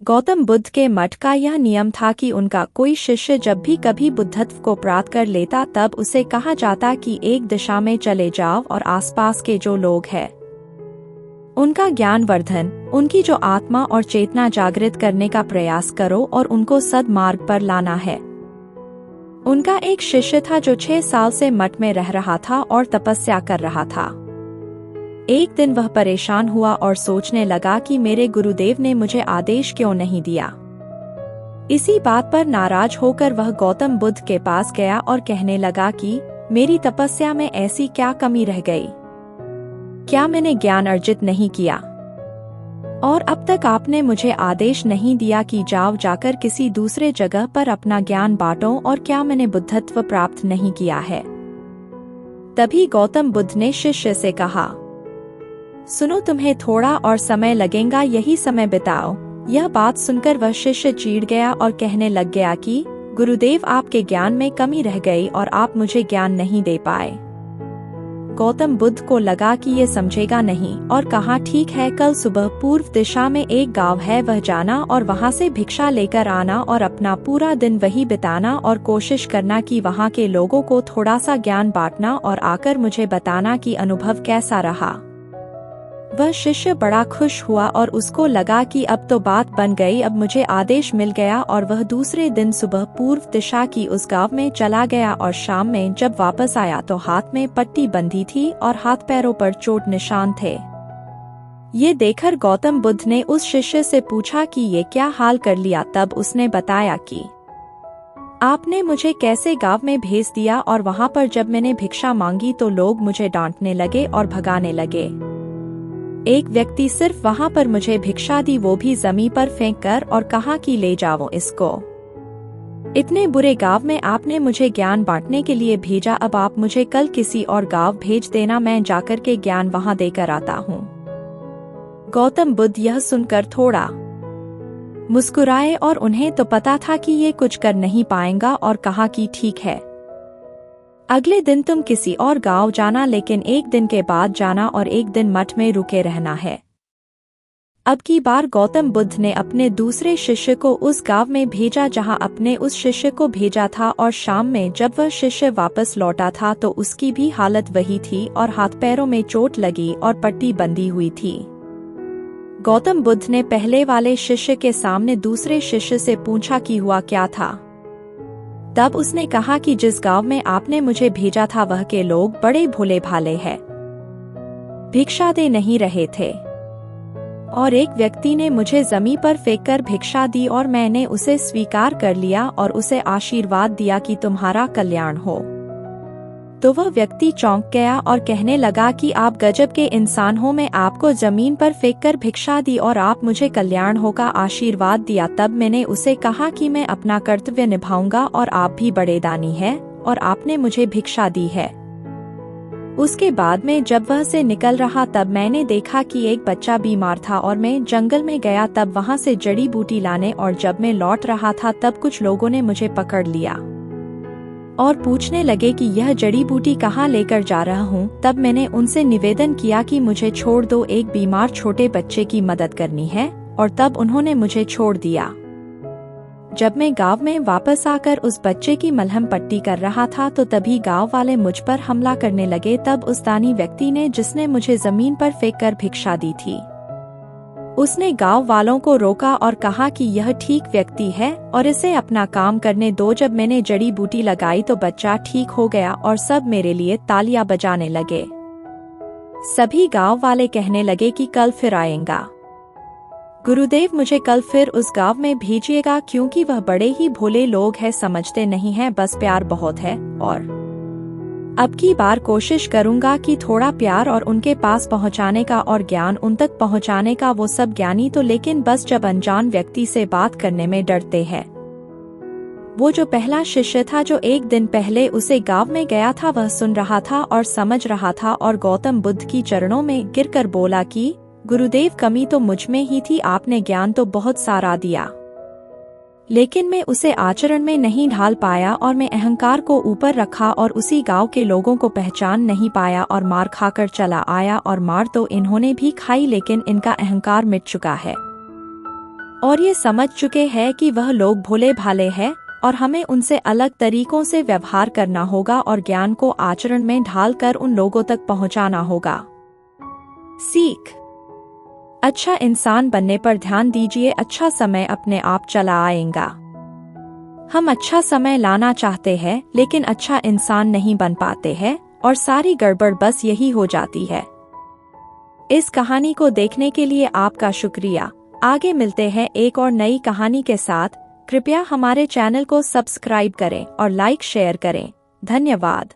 गौतम बुद्ध के मठ का यह नियम था कि उनका कोई शिष्य जब भी कभी बुद्धत्व को प्राप्त कर लेता तब उसे कहा जाता कि एक दिशा में चले जाओ और आसपास के जो लोग हैं उनका ज्ञान वर्धन, उनकी जो आत्मा और चेतना जागृत करने का प्रयास करो और उनको सद्मार्ग पर लाना है। उनका एक शिष्य था जो 6 साल से मठ में रह रहा था और तपस्या कर रहा था। एक दिन वह परेशान हुआ और सोचने लगा कि मेरे गुरुदेव ने मुझे आदेश क्यों नहीं दिया। इसी बात पर नाराज होकर वह गौतम बुद्ध के पास गया और कहने लगा कि मेरी तपस्या में ऐसी क्या कमी रह गई? क्या मैंने ज्ञान अर्जित नहीं किया? और अब तक आपने मुझे आदेश नहीं दिया कि जाओ जाकर किसी दूसरे जगह पर अपना ज्ञान बांटो, और क्या मैंने बुद्धत्व प्राप्त नहीं किया है? तभी गौतम बुद्ध ने शिष्य से कहा, सुनो, तुम्हें थोड़ा और समय लगेगा, यही समय बिताओ। यह बात सुनकर वह शिष्य चिढ़ गया और कहने लग गया कि गुरुदेव, आपके ज्ञान में कमी रह गई और आप मुझे ज्ञान नहीं दे पाए। गौतम बुद्ध को लगा कि ये समझेगा नहीं और कहा, ठीक है, कल सुबह पूर्व दिशा में एक गांव है, वह जाना और वहां से भिक्षा लेकर आना और अपना पूरा दिन वही बिताना और कोशिश करना कि वहां के लोगों को थोड़ा सा ज्ञान बांटना और आकर मुझे बताना कि अनुभव कैसा रहा। वह शिष्य बड़ा खुश हुआ और उसको लगा कि अब तो बात बन गई, अब मुझे आदेश मिल गया, और वह दूसरे दिन सुबह पूर्व दिशा की उस गांव में चला गया और शाम में जब वापस आया तो हाथ में पट्टी बंधी थी और हाथ पैरों पर चोट निशान थे। ये देखकर गौतम बुद्ध ने उस शिष्य से पूछा कि ये क्या हाल कर लिया? तब उसने बताया कि आपने मुझे कैसे गांव में भेज दिया और वहां पर जब मैंने भिक्षा मांगी तो लोग मुझे डांटने लगे और भगाने लगे। एक व्यक्ति सिर्फ वहां पर मुझे भिक्षा दी, वो भी जमीन पर फेंक कर, और कहा कि ले जाओ इसको। इतने बुरे गांव में आपने मुझे ज्ञान बांटने के लिए भेजा, अब आप मुझे कल किसी और गांव भेज देना, मैं जाकर के ज्ञान वहां देकर आता हूँ। गौतम बुद्ध यह सुनकर थोड़ा मुस्कुराए और उन्हें तो पता था कि ये कुछ कर नहीं पाएगा, और कहा कि ठीक है, अगले दिन तुम किसी और गांव जाना, लेकिन एक दिन के बाद जाना और एक दिन मठ में रुके रहना है। अब की बार गौतम बुद्ध ने अपने दूसरे शिष्य को उस गांव में भेजा जहां अपने उस शिष्य को भेजा था, और शाम में जब वह शिष्य वापस लौटा था तो उसकी भी हालत वही थी और हाथ पैरों में चोट लगी और पट्टी बंधी हुई थी। गौतम बुद्ध ने पहले वाले शिष्य के सामने दूसरे शिष्य से पूछा कि हुआ क्या था। तब उसने कहा कि जिस गांव में आपने मुझे भेजा था वह के लोग बड़े भोले भाले हैं, भिक्षा दे नहीं रहे थे, और एक व्यक्ति ने मुझे जमीन पर फेंककर भिक्षा दी और मैंने उसे स्वीकार कर लिया और उसे आशीर्वाद दिया कि तुम्हारा कल्याण हो। तो वह व्यक्ति चौंक गया और कहने लगा कि आप गजब के इंसान हो, मैं आपको जमीन पर फेंककर भिक्षा दी और आप मुझे कल्याण हो का आशीर्वाद दिया। तब मैंने उसे कहा कि मैं अपना कर्तव्य निभाऊंगा और आप भी बड़े दानी हैं और आपने मुझे भिक्षा दी है। उसके बाद में जब वह से निकल रहा तब मैंने देखा कि एक बच्चा बीमार था और मैं जंगल में गया तब वहां से जड़ी बूटी लाने, और जब मैं लौट रहा था तब कुछ लोगों ने मुझे पकड़ लिया और पूछने लगे कि यह जड़ी बूटी कहाँ लेकर जा रहा हूँ। तब मैंने उनसे निवेदन किया कि मुझे छोड़ दो, एक बीमार छोटे बच्चे की मदद करनी है, और तब उन्होंने मुझे छोड़ दिया। जब मैं गांव में वापस आकर उस बच्चे की मलहम पट्टी कर रहा था तो तभी गांव वाले मुझ पर हमला करने लगे। तब उस दानी व्यक्ति ने, जिसने मुझे जमीन पर फेंककर भिक्षा दी थी, उसने गांव वालों को रोका और कहा कि यह ठीक व्यक्ति है और इसे अपना काम करने दो। जब मैंने जड़ी बूटी लगाई तो बच्चा ठीक हो गया और सब मेरे लिए तालियां बजाने लगे। सभी गांव वाले कहने लगे कि कल फिर आएगा, गुरुदेव मुझे कल फिर उस गांव में भेजिएगा, क्योंकि वह बड़े ही भोले लोग हैं, समझते नहीं हैं, बस प्यार बहुत है। और अब की बार कोशिश करूंगा कि थोड़ा प्यार और उनके पास पहुंचाने का और ज्ञान उन तक पहुंचाने का। वो सब ज्ञानी तो, लेकिन बस जब अनजान व्यक्ति से बात करने में डरते हैं। वो जो पहला शिष्य था जो एक दिन पहले उसे गांव में गया था, वह सुन रहा था और समझ रहा था और गौतम बुद्ध की चरणों में गिरकर बोला कि गुरुदेव, कमी तो मुझ में ही थी, आपने ज्ञान तो बहुत सारा दिया, लेकिन मैं उसे आचरण में नहीं ढाल पाया और मैं अहंकार को ऊपर रखा और उसी गांव के लोगों को पहचान नहीं पाया और मार खाकर चला आया। और मार तो इन्होंने भी खाई, लेकिन इनका अहंकार मिट चुका है और ये समझ चुके हैं कि वह लोग भोले भाले हैं और हमें उनसे अलग तरीकों से व्यवहार करना होगा और ज्ञान को आचरण में ढालकर उन लोगों तक पहुंचाना होगा। सीख। अच्छा इंसान बनने पर ध्यान दीजिए, अच्छा समय अपने आप चला आएगा। हम अच्छा समय लाना चाहते हैं लेकिन अच्छा इंसान नहीं बन पाते हैं और सारी गड़बड़ बस यही हो जाती है। इस कहानी को देखने के लिए आपका शुक्रिया। आगे मिलते हैं एक और नई कहानी के साथ। कृपया हमारे चैनल को सब्सक्राइब करें और लाइक शेयर करें। धन्यवाद।